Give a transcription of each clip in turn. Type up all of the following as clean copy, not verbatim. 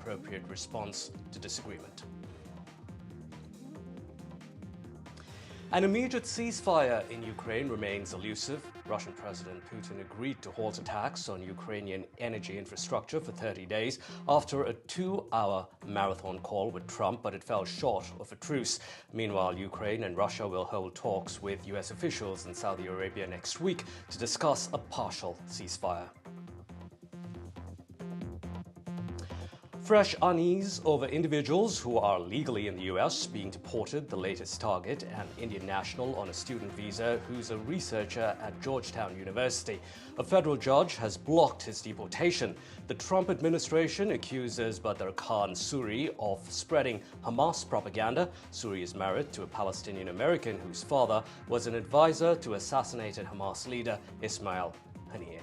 appropriate response to disagreement. An immediate ceasefire in Ukraine remains elusive. Russian President Putin agreed to halt attacks on Ukrainian energy infrastructure for 30 days after a 2-hour marathon call with Trump, but it fell short of a truce. Meanwhile, Ukraine and Russia will hold talks with US officials in Saudi Arabia next week to discuss a partial ceasefire. Fresh unease over individuals who are legally in the US being deported, the latest target, an Indian national on a student visa who's a researcher at Georgetown University. A federal judge has blocked his deportation. The Trump administration accuses Badr Khan Suri of spreading Hamas propaganda. Suri is married to a Palestinian American whose father was an advisor to assassinated Hamas leader Ismail Haniyeh.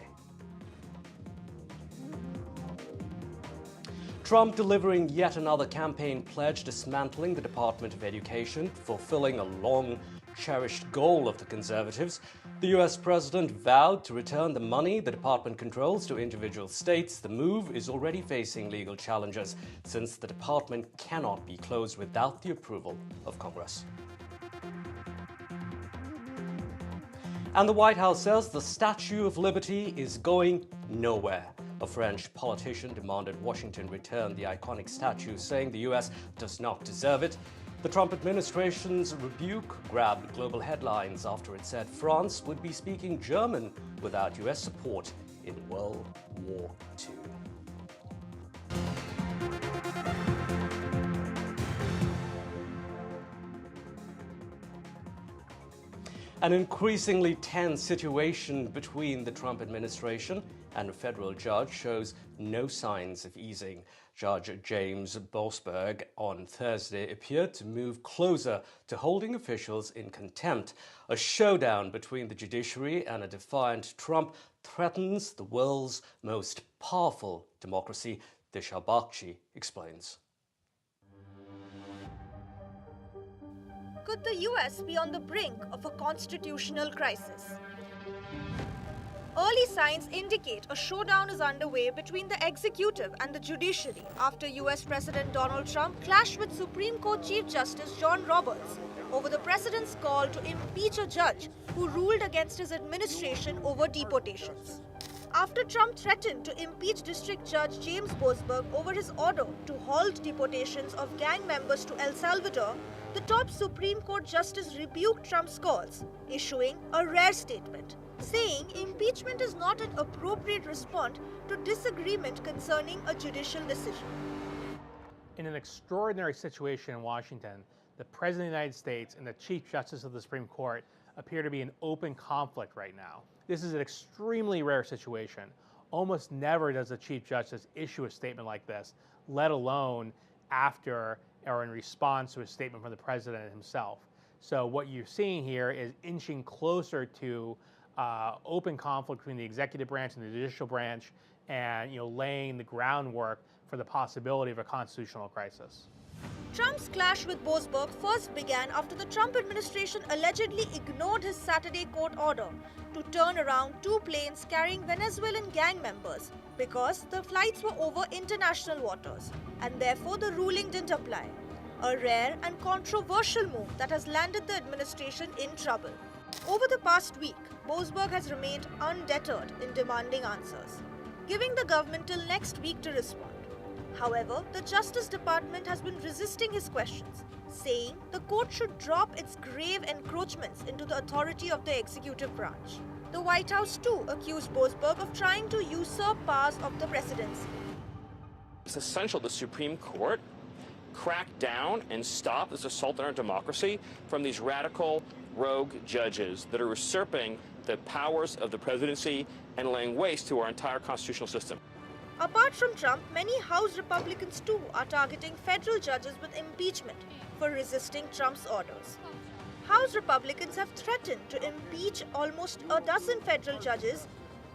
Trump delivering yet another campaign pledge dismantling the Department of Education, fulfilling a long-cherished goal of the conservatives. The US president vowed to return the money the department controls to individual states. The move is already facing legal challenges since the department cannot be closed without the approval of Congress. And the White House says the Statue of Liberty is going nowhere. A French politician demanded Washington return the iconic statue, saying the US does not deserve it. The Trump administration's rebuke grabbed global headlines after it said France would be speaking German without US support in World War II. An increasingly tense situation between the Trump administration and a federal judge shows no signs of easing. Judge James Boasberg on Thursday appeared to move closer to holding officials in contempt. A showdown between the judiciary and a defiant Trump threatens the world's most powerful democracy, Disha Bakshi explains. Could the US be on the brink of a constitutional crisis? Early signs indicate a showdown is underway between the executive and the judiciary after US President Donald Trump clashed with Supreme Court Chief Justice John Roberts over the president's call to impeach a judge who ruled against his administration over deportations. After Trump threatened to impeach District Judge James Boasberg over his order to halt deportations of gang members to El Salvador, the top Supreme Court justice rebuked Trump's calls, issuing a rare statement, saying impeachment is not an appropriate response to disagreement concerning a judicial decision. In an extraordinary situation in Washington, the President of the United States and the Chief Justice of the Supreme Court appear to be in open conflict right now. This is an extremely rare situation. Almost never does the Chief Justice issue a statement like this, let alone after or in response to a statement from the President himself. So what you're seeing here is inching closer to open conflict between the executive branch and the judicial branch, and laying the groundwork for the possibility of a constitutional crisis. Trump's clash with Boasberg first began after the Trump administration allegedly ignored his Saturday court order to turn around 2 planes carrying Venezuelan gang members because the flights were over international waters and therefore the ruling didn't apply. A rare and controversial move that has landed the administration in trouble. Over the past week, Boasberg has remained undeterred in demanding answers, giving the government till next week to respond. However, the Justice Department has been resisting his questions, saying the court should drop its grave encroachments into the authority of the executive branch. The White House too accused Boasberg of trying to usurp powers of the presidency. It's essential the Supreme Court crack down and stop this assault on our democracy from these radical, rogue judges that are usurping the powers of the presidency and laying waste to our entire constitutional system. Apart from Trump, many House Republicans too are targeting federal judges with impeachment for resisting Trump's orders. House Republicans have threatened to impeach almost a dozen federal judges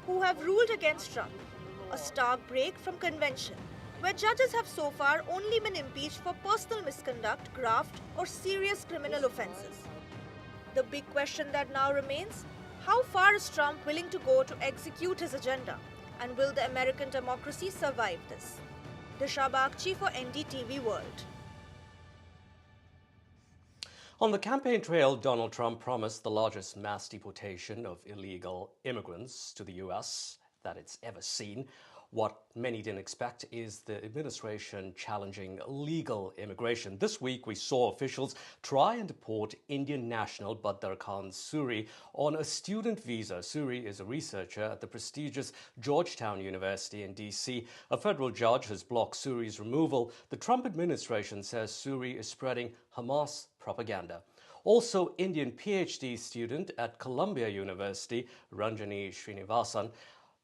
who have ruled against Trump, a stark break from convention, where judges have so far only been impeached for personal misconduct, graft, or serious criminal offenses. The big question that now remains, how far is Trump willing to go to execute his agenda? And will the American democracy survive this? Disha Bagchi for NDTV World. On the campaign trail, Donald Trump promised the largest mass deportation of illegal immigrants to the U.S. that it's ever seen. What many didn't expect is the administration challenging legal immigration. This week, we saw officials try and deport Indian national Badr Khan Suri on a student visa. Suri is a researcher at the prestigious Georgetown University in D.C. A federal judge has blocked Suri's removal. The Trump administration says Suri is spreading Hamas propaganda. Also, Indian PhD student at Columbia University, Ranjani Srinivasan,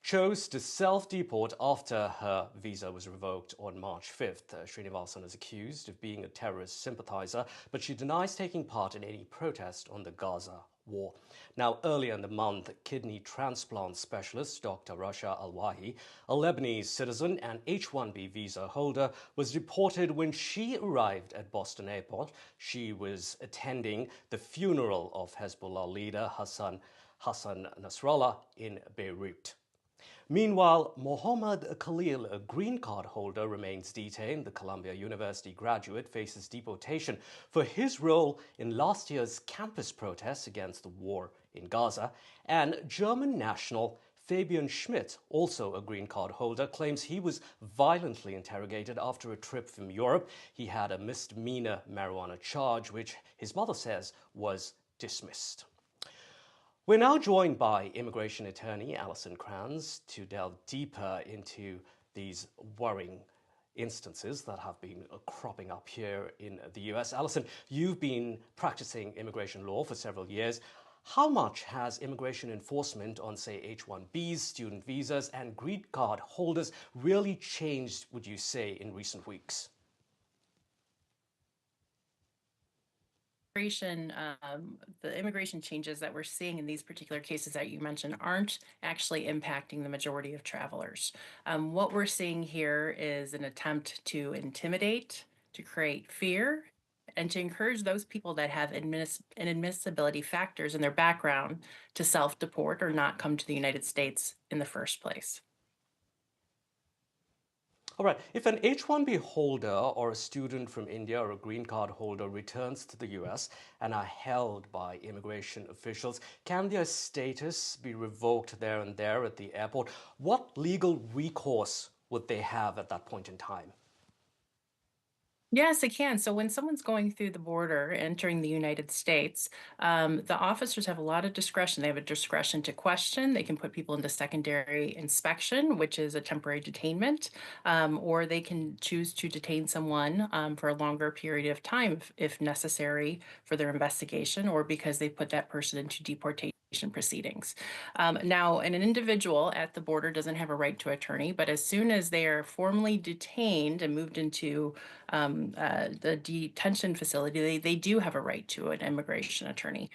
chose to self-deport after her visa was revoked on March 5th. Srinivasan is accused of being a terrorist sympathizer, but she denies taking part in any protest on the Gaza war. Now, earlier in the month, kidney transplant specialist Dr. Rasha Alwahi, a Lebanese citizen and H-1B visa holder, was deported when she arrived at Boston Airport. She was attending the funeral of Hezbollah leader Hassan Nasrallah in Beirut. Meanwhile, Mohammad Khalil, a green card holder, remains detained. The Columbia University graduate faces deportation for his role in last year's campus protests against the war in Gaza. And German national Fabian Schmidt, also a green card holder, claims he was violently interrogated after a trip from Europe. He had a misdemeanor marijuana charge, which his mother says was dismissed. We're now joined by immigration attorney Alison Kranz to delve deeper into these worrying instances that have been cropping up here in the US. Alison, you've been practicing immigration law for several years. How much has immigration enforcement on, say, H-1Bs, student visas, and green card holders really changed, would you say, in recent weeks? The immigration changes that we're seeing in these particular cases that you mentioned aren't actually impacting the majority of travelers. What we're seeing here is an attempt to intimidate, to create fear, and to encourage those people that have inadmissibility factors in their background to self-deport or not come to the United States in the first place. All right, if an H-1B holder or a student from India or a green card holder returns to the US and are held by immigration officials, can their status be revoked there and there at the airport? What legal recourse would they have at that point in time? Yes, it can. So when someone's going through the border, entering the United States, the officers have a lot of discretion. They have a discretion to question. They can put people into secondary inspection, which is a temporary detainment, or they can choose to detain someone for a longer period of time if necessary for their investigation or because they put that person into deportation proceedings. Now, an individual at the border doesn't have a right to attorney, but as soon as they are formally detained and moved into the detention facility, they do have a right to an immigration attorney.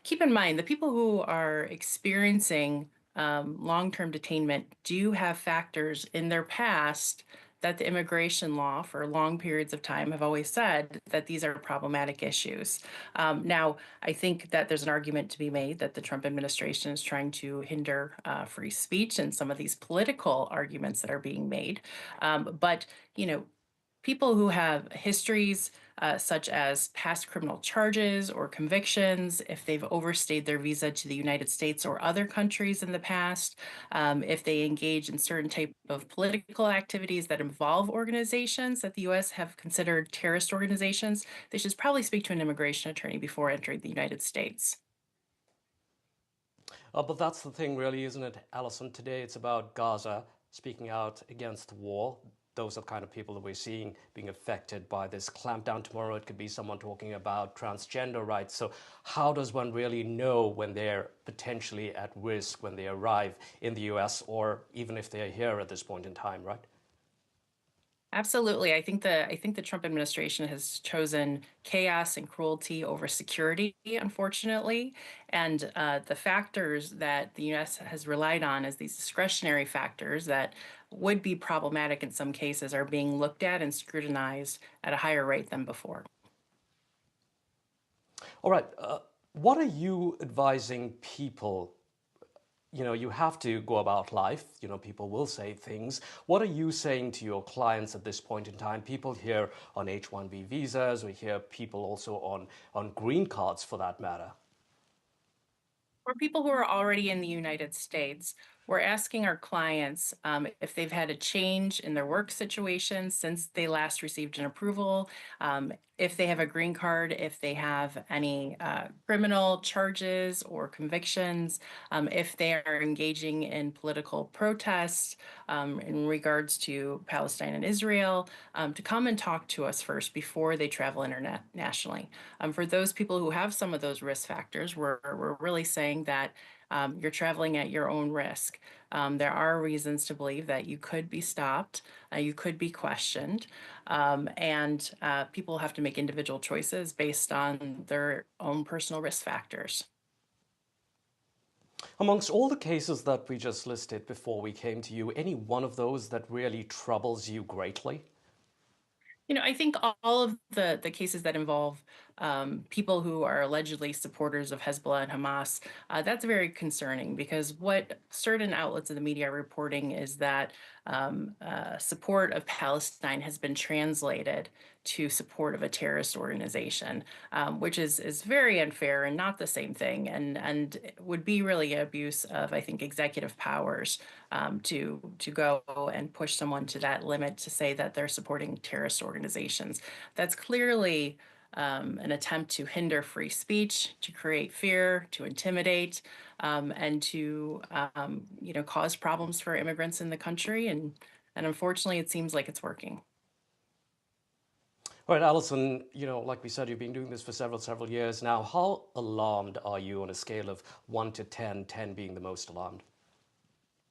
Keep in mind, the people who are experiencing long-term detainment do have factors in their past that the immigration law for long periods of time have always said that these are problematic issues. Now, I think that there's an argument to be made that the Trump administration is trying to hinder free speech and some of these political arguments that are being made. But, you know, people who have histories such as past criminal charges or convictions, if they've overstayed their visa to the United States or other countries in the past, if they engage in certain type of political activities that involve organizations that the U.S. have considered terrorist organizations, they should probably speak to an immigration attorney before entering the United States. But that's the thing, really, isn't it, Alison? Today it's about Gaza speaking out against the war. Those are the kind of people that we're seeing being affected by this clampdown. Tomorrow it could be someone talking about transgender rights. So how does one really know when they're potentially at risk when they arrive in the US or even if they're here at this point in time, right? Absolutely. I think the Trump administration has chosen chaos and cruelty over security, unfortunately. And the factors that the U.S. has relied on as these discretionary factors that would be problematic in some cases are being looked at and scrutinized at a higher rate than before. All right. What are you advising people you have to go about life. People will say things. What are you saying to your clients at this point in time? People here on H-1B visas, we hear people also on green cards for that matter. For people who are already in the United States, we're asking our clients if they've had a change in their work situation since they last received an approval, if they have a green card, if they have any criminal charges or convictions, if they are engaging in political protests in regards to Palestine and Israel, to come and talk to us first before they travel internationally. For those people who have some of those risk factors, we're really saying that you're traveling at your own risk. There are reasons to believe that you could be stopped, you could be questioned, and people have to make individual choices based on their own personal risk factors. Amongst all the cases that we just listed before we came to you, any one of those that really troubles you greatly? I think all of the cases that involve people who are allegedly supporters of Hezbollah and Hamas, that's very concerning because what certain outlets of the media are reporting is that support of Palestine has been translated to support of a terrorist organization, which is very unfair and not the same thing, and would be really an abuse of, I think, executive powers to go and push someone to that limit to say that they're supporting terrorist organizations. That's clearly an attempt to hinder free speech, to create fear, to intimidate, and to cause problems for immigrants in the country. And unfortunately, it seems like it's working. All right, Alison, like we said, you've been doing this for several years now. How alarmed are you on a scale of 1 to 10, 10 being the most alarmed?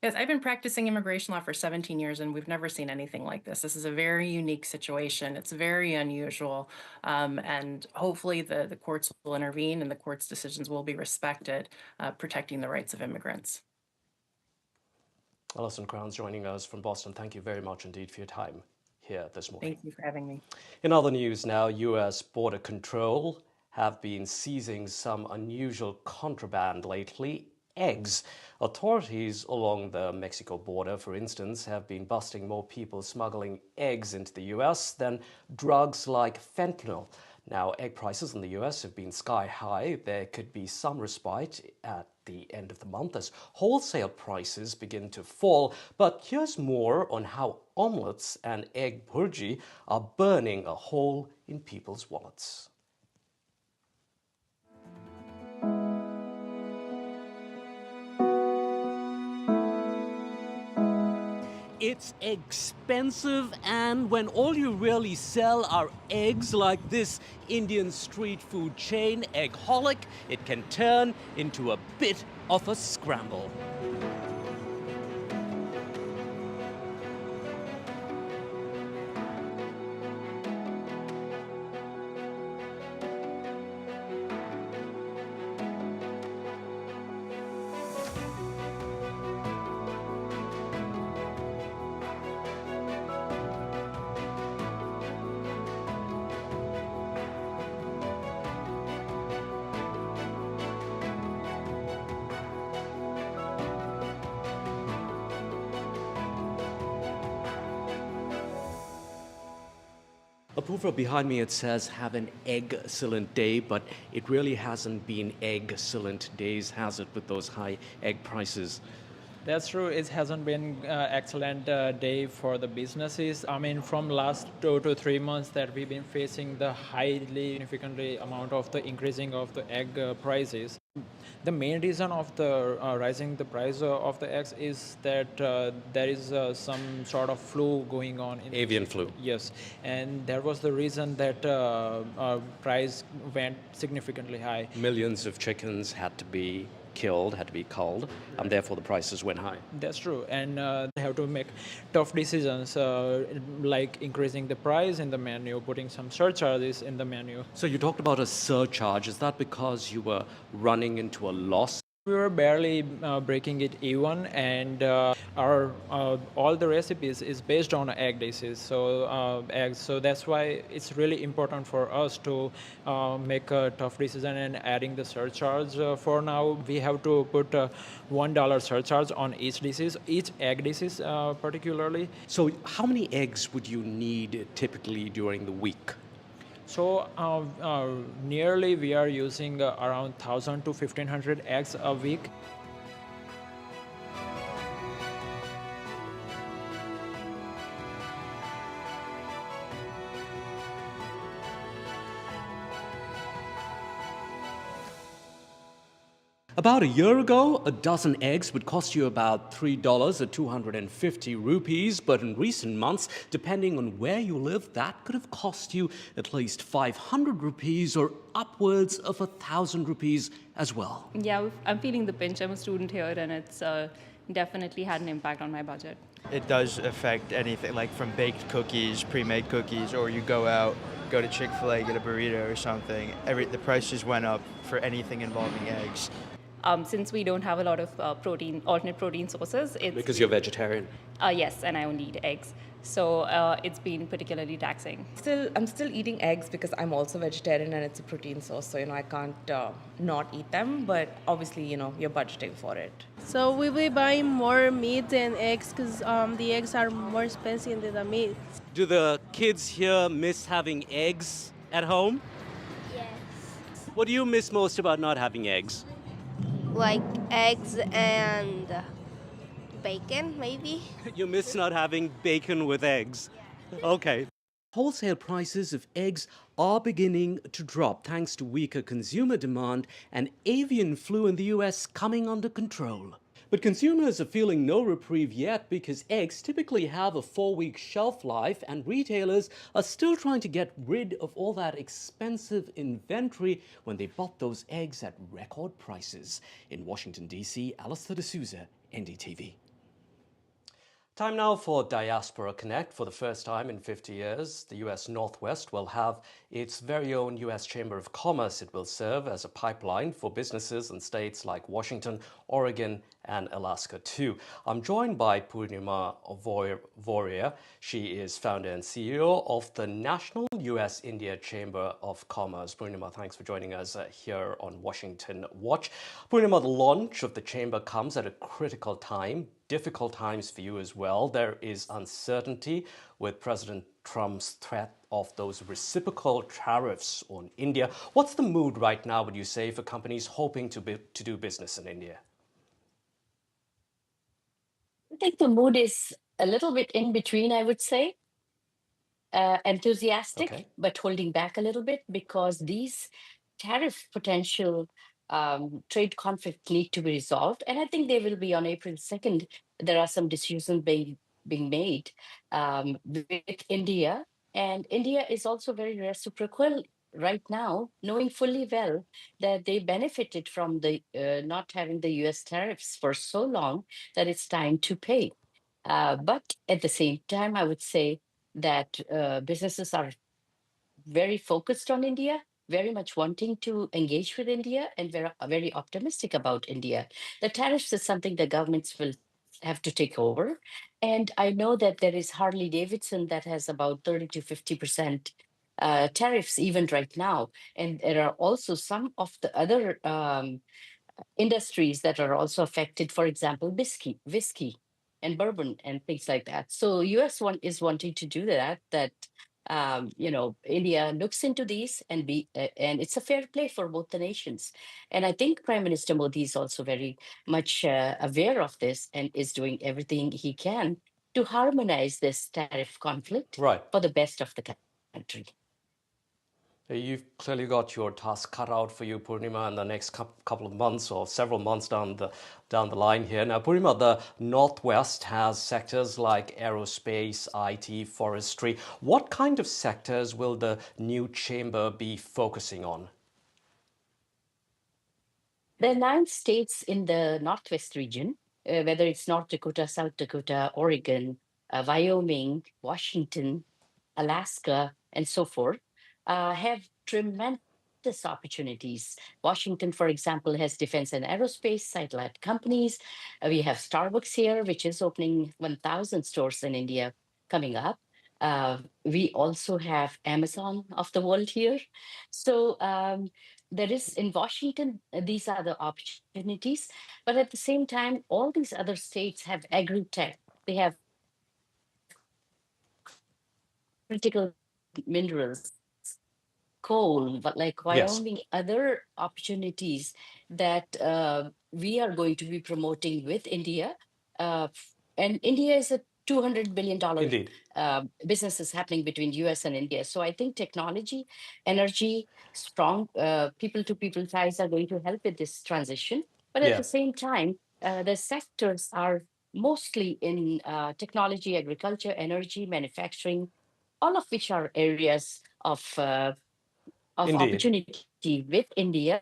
Yes, I've been practicing immigration law for 17 years, and we've never seen anything like this. This is a very unique situation. It's very unusual, and hopefully the courts will intervene and the court's decisions will be respected, protecting the rights of immigrants. Alison Crowns joining us from Boston. Thank you very much indeed for your time here this morning. Thank you for having me. In other news now, U.S. Border Control have been seizing some unusual contraband lately. Eggs. Authorities along the Mexico border, for instance, have been busting more people smuggling eggs into the U.S. than drugs like fentanyl. Now, egg prices in the U.S. have been sky high. There could be some respite at the end of the month as wholesale prices begin to fall. But here's more on how omelets and egg burji are burning a hole in people's wallets. It's expensive, and when all you really sell are eggs like this Indian street food chain, Eggholic, it can turn into a bit of a scramble. Approval behind me, it says have an excellent day, but it really hasn't been excellent days, has it, with those high egg prices? That's true. It hasn't been excellent day for the businesses. I mean, from last 2 to 3 months that we've been facing the highly significantly amount of the increasing of the egg prices. The main reason of the rising the price of the eggs is that there is some sort of flu going on. Avian flu. Yes, and that was the reason that price went significantly high. Millions of chickens had to be killed, had to be culled, and therefore the prices went high. That's true, and they have to make tough decisions like increasing the price in the menu, putting some surcharges in the menu. So you talked about a surcharge. Is that because you were running into a loss? We were barely breaking it even, and our all the recipes is based on egg dishes. So eggs. So that's why it's really important for us to make a tough decision and adding the surcharge. For now, we have to put $1 surcharge on each dishes, each egg dishes particularly. So, how many eggs would you need typically during the week? So nearly we are using around 1,000 to 1,500 eggs a week. About a year ago, a dozen eggs would cost you about $3 or 250 rupees, but in recent months, depending on where you live, that could have cost you at least 500 rupees or upwards of 1,000 rupees as well. Yeah, I'm feeling the pinch. I'm a student here, and it's definitely had an impact on my budget. It does affect anything, like from baked cookies, pre-made cookies, or you go out, go to Chick-fil-A, get a burrito or something. The prices went up for anything involving eggs. Since we don't have a lot of alternate protein sources, it's Because you're vegetarian. yes, and I only eat eggs, so it's been particularly taxing. I'm still eating eggs because I'm also vegetarian and it's a protein source, so I can't not eat them. But obviously, you're budgeting for it. So we will buy more meat and eggs because the eggs are more expensive than the meat. Do the kids here miss having eggs at home? Yes. What do you miss most about not having eggs? Like eggs and bacon, maybe. You miss not having bacon with eggs. Okay. Wholesale prices of eggs are beginning to drop thanks to weaker consumer demand and avian flu in the US coming under control. But consumers are feeling no reprieve yet because eggs typically have a 4-week shelf life, and retailers are still trying to get rid of all that expensive inventory when they bought those eggs at record prices. In Washington, D.C., Allister D'Souza, NDTV. Time now for Diaspora Connect. For the first time in 50 years, the U.S. Northwest will have its very own U.S. Chamber of Commerce. It will serve as a pipeline for businesses in states like Washington, Oregon, and Alaska too. I'm joined by Purnima Voria. She is founder and CEO of the National U.S.-India Chamber of Commerce. Purnima, thanks for joining us here on Washington Watch. Purnima, the launch of the chamber comes at a critical time, difficult times for you as well. There is uncertainty with President Trump's threat of those reciprocal tariffs on India. What's the mood right now, would you say, for companies hoping to do business in India? I think the mood is a little bit in between, I would say. Enthusiastic, Okay. but holding back a little bit because these tariff potential trade conflicts need to be resolved. And I think they will be on April 2nd. There are some decisions being made with India. And India is also very reciprocal right now, knowing fully well that they benefited from the not having the US tariffs for so long that it's time to pay. But at the same time, I would say that businesses are very focused on India, very much wanting to engage with India, and very optimistic about India. The tariffs is something the governments will have to take over. And I know that there is Harley Davidson that has about 30 to 50% tariffs even right now. And there are also some of the other industries that are also affected, for example, whiskey and bourbon and things like that. So US is wanting to do that India looks into these and and it's a fair play for both the nations. And I think Prime Minister Modi is also very much aware of this and is doing everything he can to harmonize this tariff conflict Right. for the best of the country. You've clearly got your task cut out for you, Purnima, in the next couple of months or several months down the line here. Now, Purnima, the Northwest has sectors like aerospace, IT, forestry. What kind of sectors will the new chamber be focusing on? There are 9 states in the Northwest region, whether it's North Dakota, South Dakota, Oregon, Wyoming, Washington, Alaska, and so forth, have tremendous countless opportunities. Washington, for example, has defense and aerospace, satellite companies. We have Starbucks here, which is opening 1,000 stores in India coming up. We also have Amazon of the world here. So there is in Washington, these are the opportunities. But at the same time, all these other states have agri-tech. They have critical minerals, coal, but like Yes. Wyoming, other opportunities that we are going to be promoting with India. And India is a $200 billion Indeed. business is happening between US and India. So I think technology, energy, strong people-to-people ties are going to help with this transition. But at Yeah. the same time, the sectors are mostly in technology, agriculture, energy, manufacturing, all of which are areas of Indeed. opportunity with India.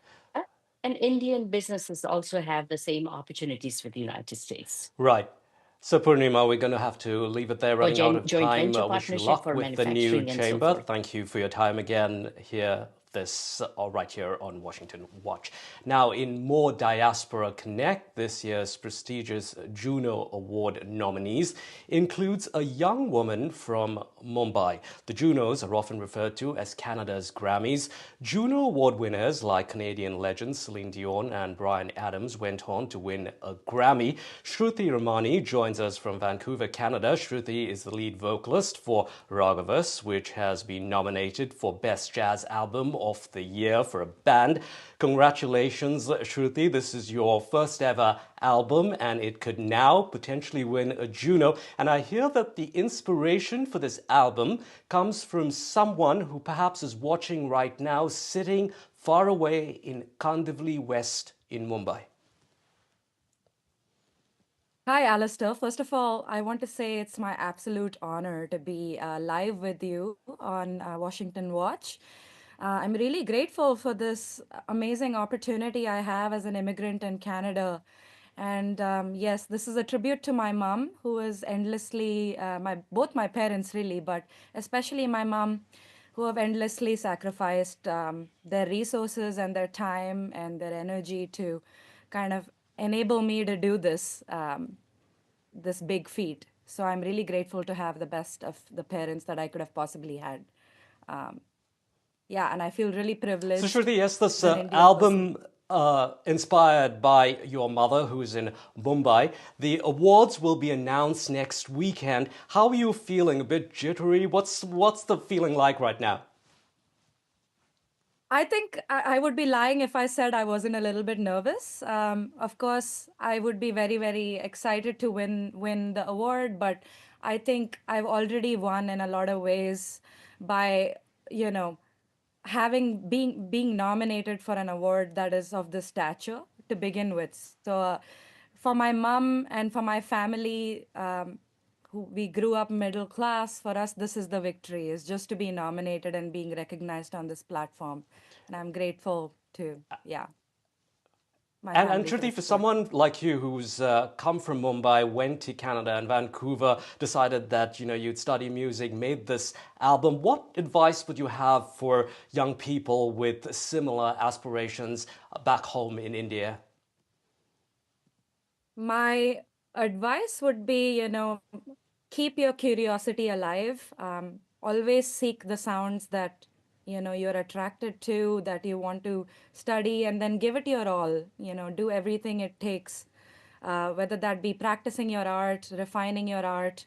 And Indian businesses also have the same opportunities with the United States. Right. So, Purnima, we're going to have to leave it there, For running out of joint time. venture Wish you partnership luck for with the new manufacturing and so chamber. forth. Thank you for your time again here. Right here on Washington Watch. Now, in more Diaspora Connect, this year's prestigious Juno Award nominees includes a young woman from Mumbai. The Junos are often referred to as Canada's Grammys. Juno Award winners like Canadian legends Celine Dion and Bryan Adams went on to win a Grammy. Shruti Ramani joins us from Vancouver, Canada. Shruti is the lead vocalist for Raghavas, which has been nominated for Best Jazz Album of the Year for a band. Congratulations, Shruti. This is your first ever album and it could now potentially win a Juno. And I hear that the inspiration for this album comes from someone who perhaps is watching right now, sitting far away in Kandivali West in Mumbai. Hi, Allister. First of all, I want to say it's my absolute honor to be live with you on Washington Watch. I'm really grateful for this amazing opportunity I have as an immigrant in Canada. And yes, this is a tribute to my mom, who is endlessly, both my parents really, but especially my mom, who have endlessly sacrificed their resources and their time and their energy to kind of enable me to do this, this big feat. So I'm really grateful to have the best of the parents that I could have possibly had. Yeah, and I feel really privileged. So, Shruti, yes, this as an Indian album inspired by your mother, who is in Mumbai. The awards will be announced next weekend. How are you feeling? A bit jittery? What's the feeling like right now? I think I would be lying if I said I wasn't a little bit nervous. Of course, I would be very, very excited to win the award, but I think I've already won in a lot of ways by, you know, being nominated for an award that is of this stature to begin with. So for my mom and for my family, who we grew up middle class, for us, this is the victory, is just to be nominated and being recognized on this platform. And I'm grateful to, yeah. And Shruti, for someone like you who's come from Mumbai, went to Canada and Vancouver, decided that you'd study music, made this album, what advice would you have for young people with similar aspirations back home in India? My advice would be, keep your curiosity alive. Always seek the sounds that you're attracted to, that you want to study, and then give it your all. Do everything it takes, whether that be practicing your art, refining your art,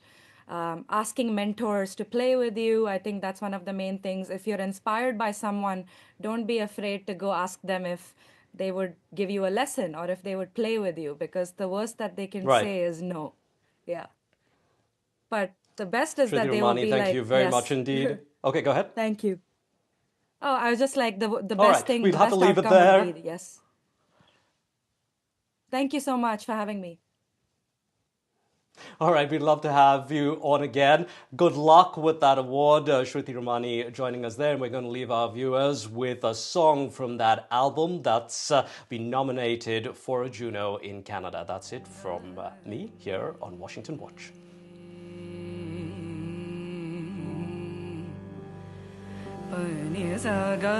asking mentors to play with you. I think that's one of the main things. If you're inspired by someone, don't be afraid to go ask them if they would give you a lesson or if they would play with you, because the worst that they can say is no. Yeah. But the best is Shruti that they Ramani, will be thank like, you very yes. much indeed. Okay, go ahead. Thank you. Oh, I was just like, the All best right, thing, we'll the have best to leave it outcome there. would be, yes. Thank you so much for having me. All right, we'd love to have you on again. Good luck with that award. Shruti Ramani joining us there. And we're going to leave our viewers with a song from that album that's been nominated for a Juno in Canada. That's it from me here on Washington Watch. Pani sa ga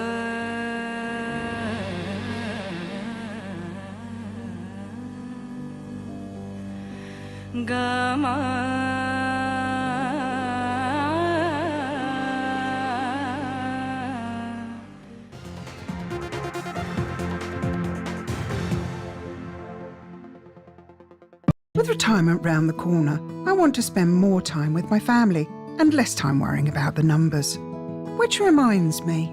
With retirement round the corner, I want to spend more time with my family and less time worrying about the numbers. Which reminds me.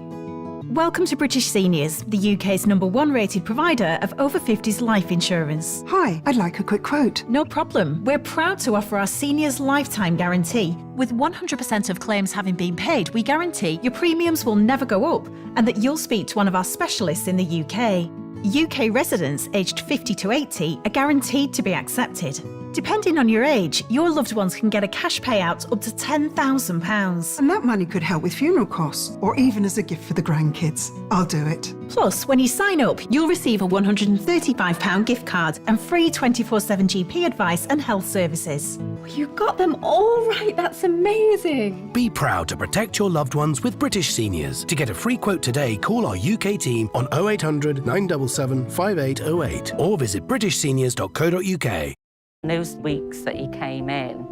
Welcome to British Seniors, the UK's #1 rated provider of over 50s life insurance. Hi, I'd like a quick quote. No problem. We're proud to offer our seniors lifetime guarantee. With 100% of claims having been paid, we guarantee your premiums will never go up and that you'll speak to one of our specialists in the UK. UK residents aged 50 to 80 are guaranteed to be accepted. Depending on your age, your loved ones can get a cash payout up to £10,000. And that money could help with funeral costs or even as a gift for the grandkids. I'll do it. Plus, when you sign up, you'll receive a £135 gift card and free 24/7 GP advice and health services. You got them all right. That's amazing. Be proud to protect your loved ones with British Seniors. To get a free quote today, call our UK team on 0800 977 5808 or visit britishseniors.co.uk. Those weeks that he came in,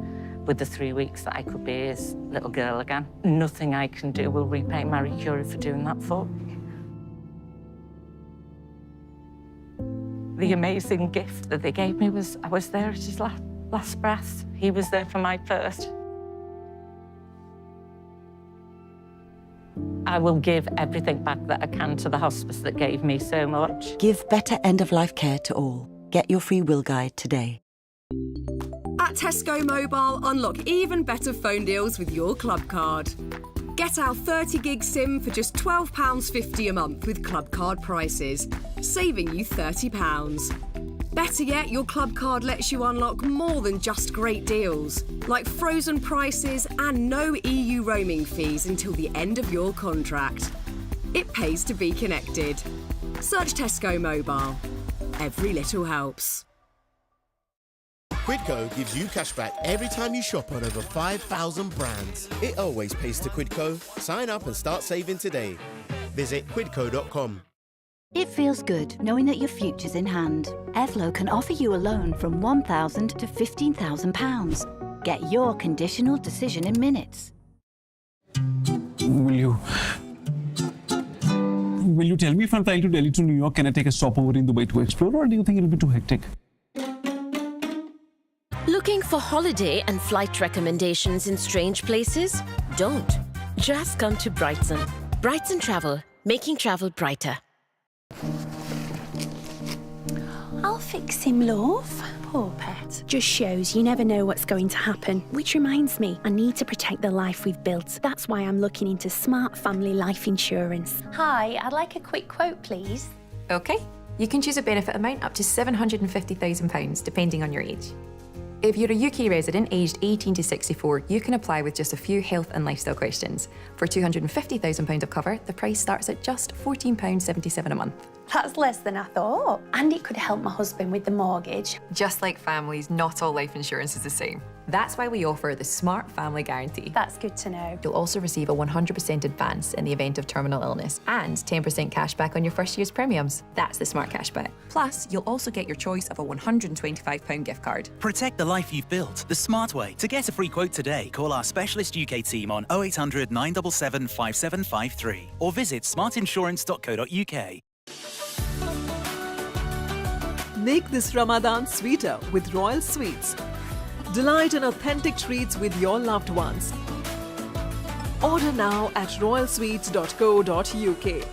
with the 3 weeks that I could be his little girl again, nothing I can do will repay Marie Curie for doing that for me. The amazing gift that they gave me was I was there at his last breath. He was there for my first. I will give everything back that I can to the hospice that gave me so much. Give better end-of-life care to all. Get your free will guide today. At Tesco Mobile, unlock even better phone deals with your Club Card. Get our 30 gig SIM for just £12.50 a month with Club Card prices, saving you £30. Better yet, your Club Card lets you unlock more than just great deals, like frozen prices and no EU roaming fees until the end of your contract. It pays to be connected. Search Tesco Mobile. Every little helps. Quidco gives you cashback every time you shop on over 5,000 brands. It always pays to Quidco. Sign up and start saving today. Visit quidco.com. It feels good knowing that your future's in hand. Airflow can offer you a loan from £1,000 to £15,000. Get your conditional decision in minutes. Will you tell me if I'm flying to Delhi to New York, can I take a stopover in Dubai to explore, or do you think it'll be too hectic? Looking for holiday and flight recommendations in strange places? Don't. Just come to Brighton. Brighton Travel, making travel brighter. I'll fix him, love. Poor pet. Just shows you never know what's going to happen. Which reminds me, I need to protect the life we've built. That's why I'm looking into Smart Family Life Insurance. Hi, I'd like a quick quote, please. OK. You can choose a benefit amount up to £750,000, depending on your age. If you're a UK resident aged 18 to 64, you can apply with just a few health and lifestyle questions. For £250,000 of cover, the price starts at just £14.77 a month. That's less than I thought. And it could help my husband with the mortgage. Just like families, not all life insurance is the same. That's why we offer the Smart Family Guarantee. That's good to know. You'll also receive a 100% advance in the event of terminal illness and 10% cash back on your first year's premiums. That's the Smart Cashback. Plus, you'll also get your choice of a £125 gift card. Protect the life you've built the smart way. To get a free quote today, call our specialist UK team on 0800 977 5753 or visit smartinsurance.co.uk. Make this Ramadan sweeter with Royal Sweets. Delight in authentic treats with your loved ones. Order now at royalsweets.co.uk.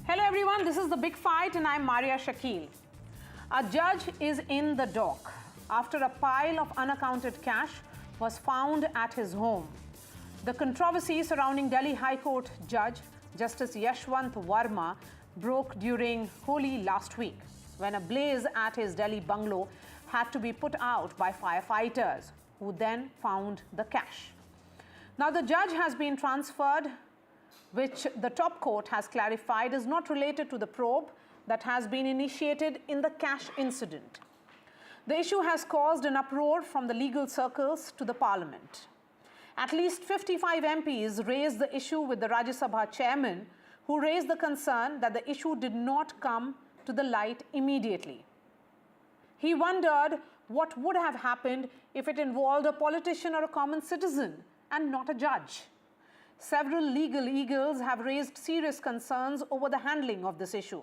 Hello everyone, this is The Big Fight and I'm Maria Shakil. A judge is in the dock after a pile of unaccounted cash was found at his home. The controversy surrounding Delhi High Court Judge Justice Yashwant Verma broke during Holi last week when a blaze at his Delhi bungalow had to be put out by firefighters who then found the cash. Now the judge has been transferred, which the top court has clarified is not related to the probe that has been initiated in the cash incident. The issue has caused an uproar from the legal circles to the parliament. At least 55 MPs raised the issue with the Rajya Sabha chairman, who raised the concern that the issue did not come to the light immediately. He wondered what would have happened if it involved a politician or a common citizen and not a judge. Several legal eagles have raised serious concerns over the handling of this issue,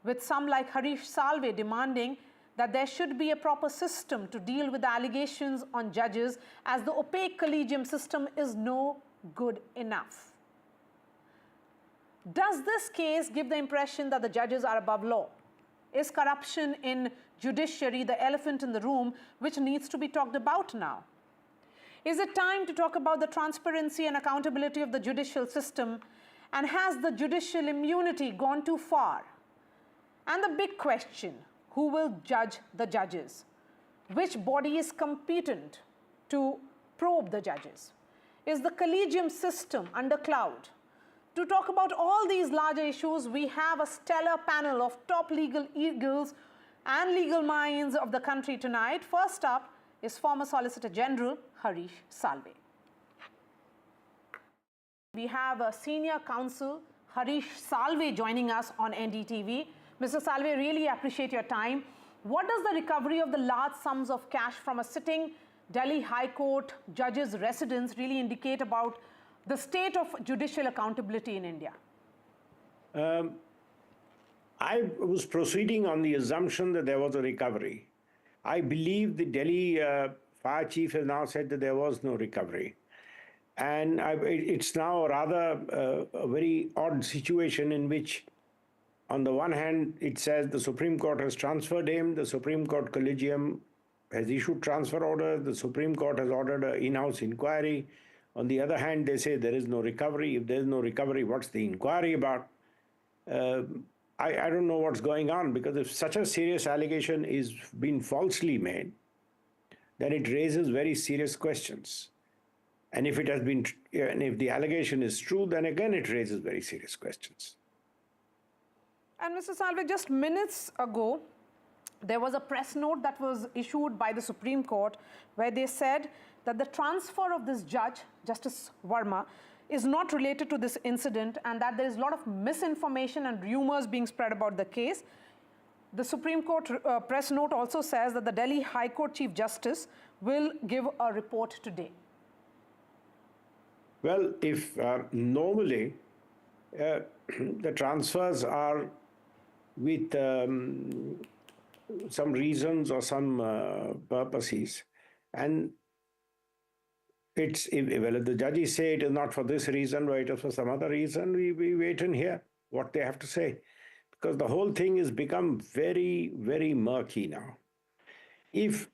with some like Harish Salve demanding that there should be a proper system to deal with the allegations on judges, as the opaque collegium system is no good enough. Does this case give the impression that the judges are above law? Is corruption in judiciary the elephant in the room which needs to be talked about now? Is it time to talk about the transparency and accountability of the judicial system? And has the judicial immunity gone too far? And the big question, who will judge the judges? Which body is competent to probe the judges? Is the collegium system under cloud? To talk about all these larger issues, we have a stellar panel of top legal eagles and legal minds of the country tonight. First up is former Solicitor General Harish Salve. We have a senior counsel, Harish Salve, joining us on NDTV. Mr. Salve, really appreciate your time. What does the recovery of the large sums of cash from a sitting Delhi High Court judge's residence really indicate about the state of judicial accountability in India? I was proceeding on the assumption that there was a recovery. I believe the Delhi fire chief has now said that there was no recovery. And it's now rather a very odd situation in which, on the one hand, it says the Supreme Court has transferred him, the Supreme Court Collegium has issued transfer orders, the Supreme Court has ordered an in-house inquiry. On the other hand, they say there is no recovery. If there is no recovery, what's the inquiry about? I don't know what's going on, because if such a serious allegation is being falsely made, then it raises very serious questions. And if it has been, and if the allegation is true, then again it raises very serious questions. And Mr. Salve, just minutes ago, there was a press note that was issued by the Supreme Court where they said that the transfer of this judge, Justice Verma, is not related to this incident, and that there is a lot of misinformation and rumors being spread about the case. The Supreme Court press note also says that the Delhi High Court Chief Justice will give a report today. Well, if normally the transfers are with some reasons or some purposes, and it's, well, if the judges say it is not for this reason, or it is for some other reason, we wait and hear what they have to say. Because the whole thing has become very, very murky now. If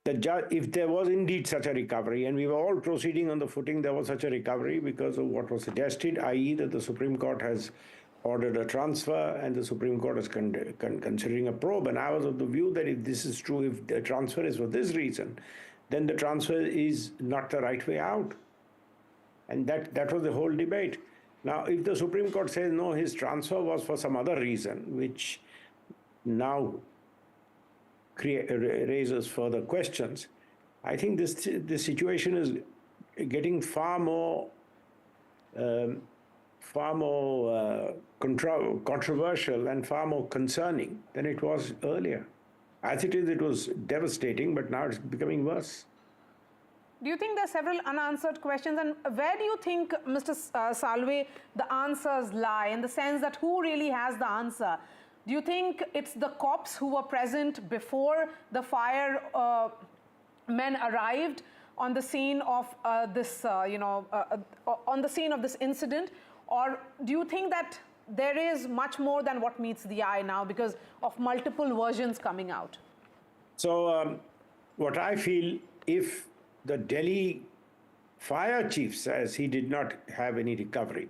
there was indeed such a recovery, and we were all proceeding on the footing there was such a recovery because of what was suggested, i.e. that the Supreme Court has ordered a transfer and the Supreme Court is considering a probe. And I was of the view that if this is true, if the transfer is for this reason, then the transfer is not the right way out. And that was the whole debate. Now, if the Supreme Court says, no, his transfer was for some other reason, which now raises further questions, I think this situation is getting far more controversial and far more concerning than it was earlier. As it is, it was devastating, but now it's becoming worse. Do you think there are several unanswered questions? And where do you think, Mr. Salve, the answers lie, in the sense that who really has the answer? Do you think it's the cops who were present before the fire men arrived on the scene of on the scene of this incident? Or do you think that there is much more than what meets the eye now because of multiple versions coming out? So what I feel, if the Delhi fire chief says he did not have any recovery,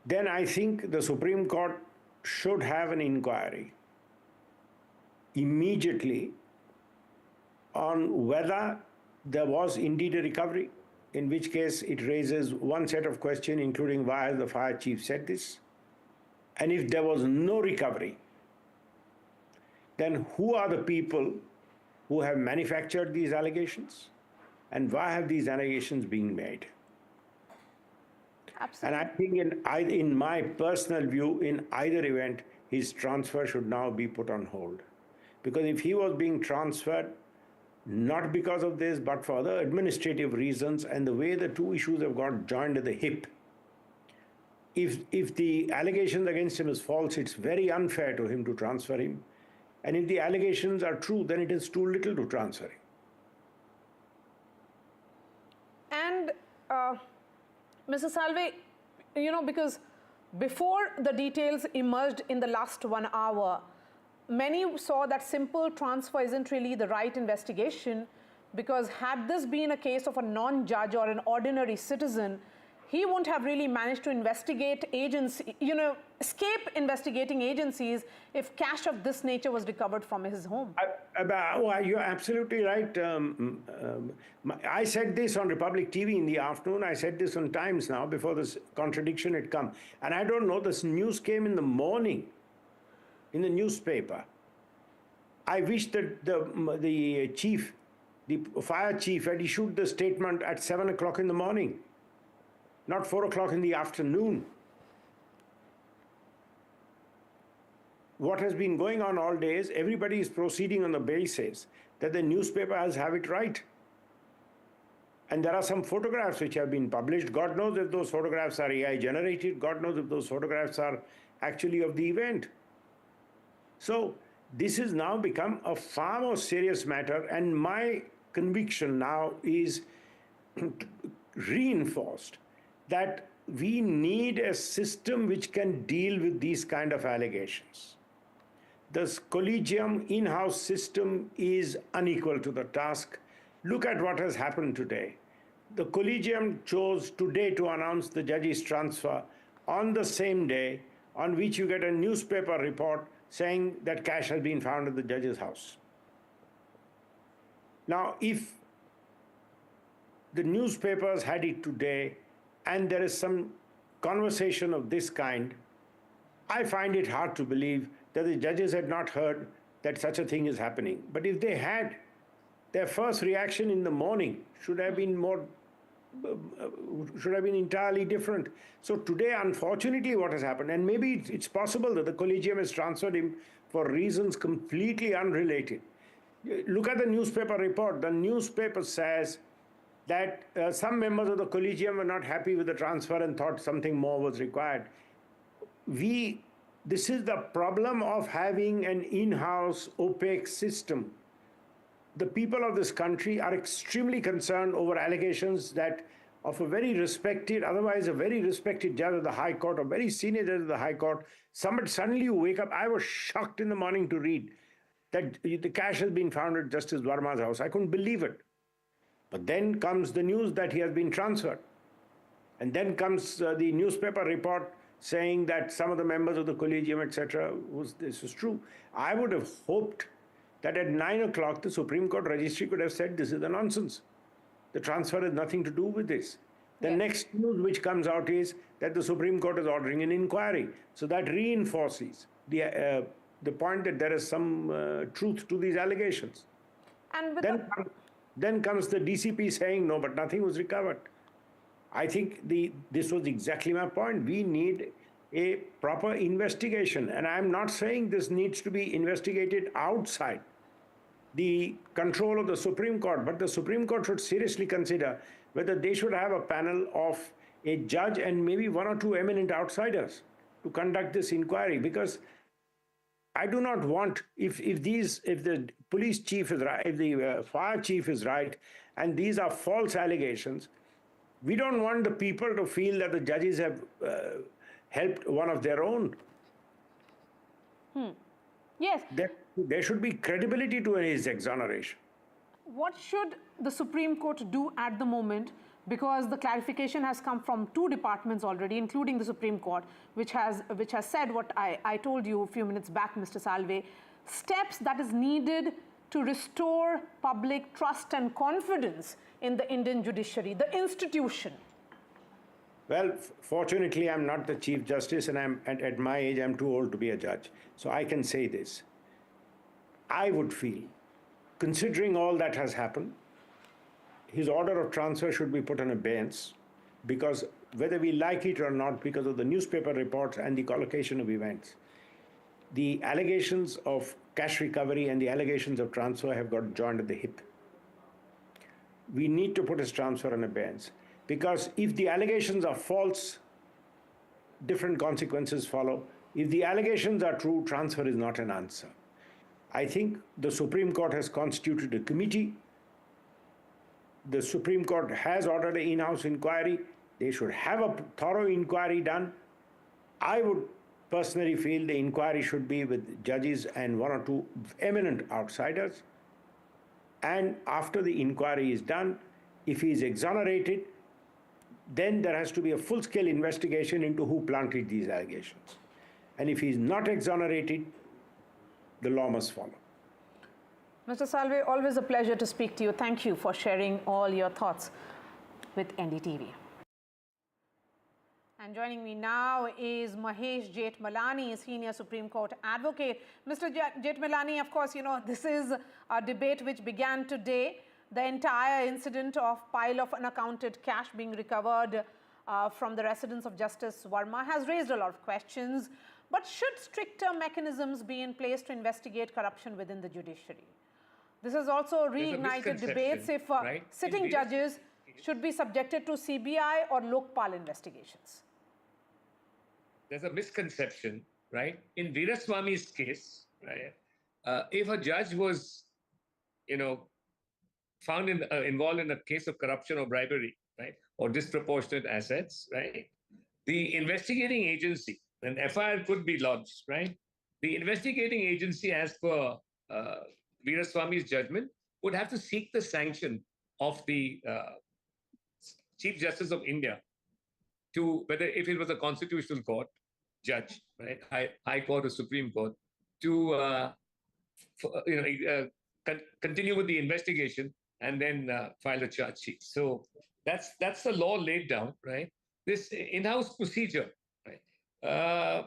then I think the Supreme Court should have an inquiry immediately on whether there was indeed a recovery, in which case it raises one set of questions, including why the fire chief said this. And if there was no recovery, then who are the people who have manufactured these allegations? And why have these allegations been made? Absolutely. And I think in my personal view, in either event, his transfer should now be put on hold. Because if he was being transferred, not because of this, but for other administrative reasons, and the way the two issues have got joined at the hip, if the allegations against him is false, it's very unfair to him to transfer him. And if the allegations are true, then it is too little to transfer him. And Mr. Salve, you know, because before the details emerged in the last 1 hour, many saw that simple transfer isn't really the right investigation, because had this been a case of a non-judge or an ordinary citizen, he wouldn't have really managed to investigate escape investigating agencies if cash of this nature was recovered from his home. You're absolutely right. I said this on Republic TV in the afternoon. I said this on Times now before this contradiction had come. And I don't know, this news came in the morning in the newspaper. I wish that the fire chief had issued the statement at 7 o'clock in the morning, not 4 o'clock in the afternoon. What has been going on all day is everybody is proceeding on the basis that the newspapers have it right. And there are some photographs which have been published. God knows if those photographs are AI generated. God knows if those photographs are actually of the event. So this has now become a far more serious matter, and my conviction now is reinforced that we need a system which can deal with these kind of allegations. The collegium in-house system is unequal to the task. Look at what has happened today. The collegium chose today to announce the judge's transfer on the same day on which you get a newspaper report saying that cash has been found at the judge's house. Now, if the newspapers had it today and there is some conversation of this kind, I find it hard to believe that the judges had not heard that such a thing is happening. But if they had, their first reaction in the morning should have been entirely different. So today, unfortunately, what has happened, and maybe it's possible that the collegium has transferred him for reasons completely unrelated. Look at the newspaper report. The newspaper says that some members of the collegium were not happy with the transfer and thought something more was required. This is the problem of having an in-house opaque system. The people of this country are extremely concerned over allegations that of a very respected, otherwise a very respected judge of the High Court, a very senior judge of the High Court, suddenly you wake up. I was shocked in the morning to read that the cash has been found at Justice Verma's house. I couldn't believe it. But then comes the news that he has been transferred. And then comes the newspaper report saying that some of the members of the collegium, etc., this was true. I would have hoped that at 9 o'clock, the Supreme Court registry could have said, this is a nonsense. The transfer has nothing to do with this. The next news which comes out is that the Supreme Court is ordering an inquiry. So that reinforces the point that there is some truth to these allegations. And then comes the DCP saying, no, but nothing was recovered. I think this was exactly my point. We need a proper investigation. And I'm not saying this needs to be investigated outside the control of the Supreme Court, but the Supreme Court should seriously consider whether they should have a panel of a judge and maybe one or two eminent outsiders to conduct this inquiry. Because I do not want, if the police chief is right, if the fire chief is right, and these are false allegations, we don't want the people to feel that the judges have helped one of their own. Yes. There should be credibility to his exoneration. What should the Supreme Court do at the moment? Because the clarification has come from two departments already, including the Supreme Court, which has said what I told you a few minutes back, Mr. Salve, steps that is needed to restore public trust and confidence in the Indian judiciary, the institution. Well, fortunately, I'm not the Chief Justice, and at my age, I'm too old to be a judge. So I can say this. I would feel, considering all that has happened, his order of transfer should be put on abeyance, because whether we like it or not, because of the newspaper reports and the collocation of events, the allegations of cash recovery and the allegations of transfer have got joined at the hip. We need to put his transfer on abeyance, because if the allegations are false, different consequences follow. If the allegations are true, transfer is not an answer. I think the Supreme Court has constituted a committee. The Supreme Court has ordered an in-house inquiry. They should have a thorough inquiry done. I would personally feel the inquiry should be with judges and one or two eminent outsiders. And after the inquiry is done, if he is exonerated, then there has to be a full-scale investigation into who planted these allegations. And if he is not exonerated, the law must follow. Mr. Salve, always a pleasure to speak to you. Thank you for sharing all your thoughts with NDTV. And joining me now is Mahesh Jethmalani, Senior Supreme Court Advocate. Mr. Jethmalani, of course, you know, this is a debate which began today. The entire incident of pile of unaccounted cash being recovered from the residence of Justice Verma has raised a lot of questions. But should stricter mechanisms be in place to investigate corruption within the judiciary? This has also reignited debates if sitting judges should be subjected to CBI or Lokpal investigations. There's a misconception, right? In Veeraswamy's case, right, if a judge was, you know, found involved in a case of corruption or bribery, right, or disproportionate assets, right, the investigating agency, an FIR could be lodged, right? The investigating agency, as per Veeraswamy's judgment, would have to seek the sanction of the Chief Justice of India to whether, if it was a constitutional court judge, right, High Court or Supreme Court, to continue with the investigation and then file a charge sheet. So that's the law laid down, right? This in-house procedure, right,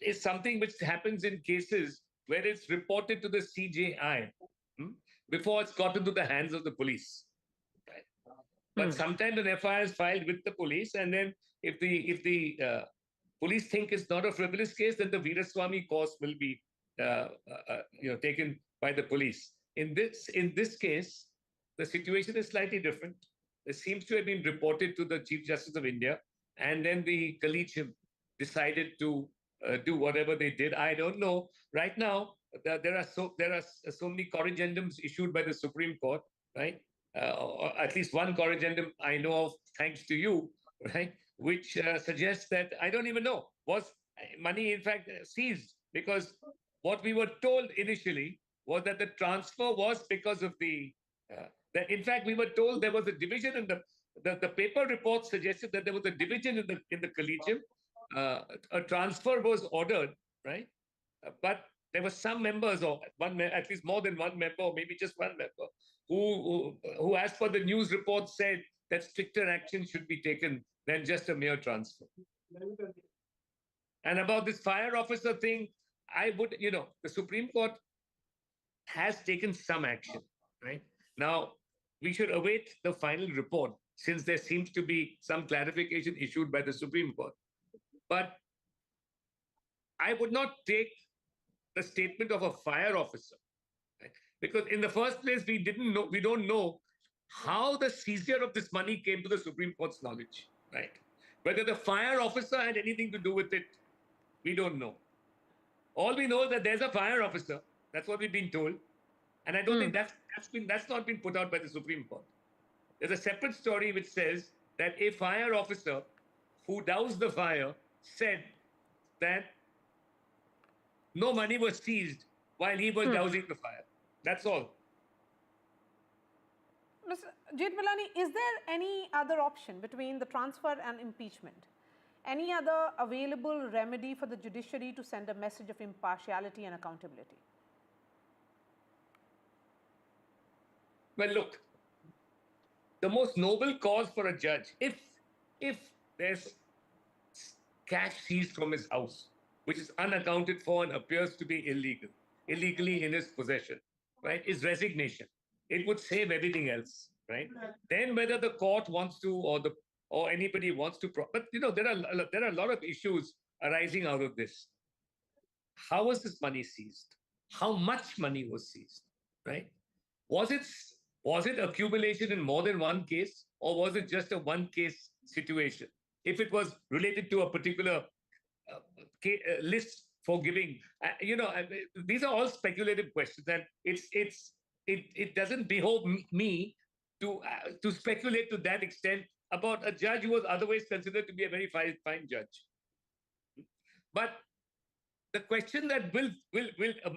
is something which happens in cases where it's reported to the CJI before it's got into the hands of the police. Right? But sometimes an FIR is filed with the police, and then if the police think it's not a frivolous case, then the Veeraswamy course will be taken by the police. In this case, the situation is slightly different. It seems to have been reported to the Chief Justice of India, and then the collegium decided to do whatever they did. I don't know. Right now, there are so many corrigendums issued by the Supreme Court, right? Or at least one corrigendum I know of, thanks to you, right? Which suggests that I don't even know, was money in fact seized, because what we were told initially was that the transfer was because of the that in fact we were told there was a division in the paper report suggested that there was a division in the collegium. A transfer was ordered, right? But there were some members, or at least more than one member, or maybe just one member, who as per the news report said that stricter action should be taken than just a mere transfer. And about this fire officer thing, I would, the Supreme Court has taken some action, right? Now, we should await the final report, since there seems to be some clarification issued by the Supreme Court. But I would not take the statement of a fire officer, right? Because in the first place, we don't know how the seizure of this money came to the Supreme Court's knowledge, right? Whether the fire officer had anything to do with it, we don't know. All we know is that there's a fire officer. That's what we've been told. And I don't think that's not been put out by the Supreme Court. There's a separate story which says that a fire officer who doused the fire said that no money was seized while he was dousing the fire. That's all. Mr. Jethmalani, is there any other option between the transfer and impeachment? Any other available remedy for the judiciary to send a message of impartiality and accountability? Well, look, the most noble cause for a judge, if there's cash seized from his house, which is unaccounted for and appears to be illegal, illegally in his possession, right, is resignation. It would save everything else, right? Then whether the court wants to or anybody wants to, but there are a lot of issues arising out of this. How was this money seized? How much money was seized, right? Was it accumulation in more than one case, or was it just a one case situation? If it was related to a particular list for giving, these are all speculative questions, and it doesn't behove me to speculate to that extent about a judge who was otherwise considered to be a very fine judge. But the question that will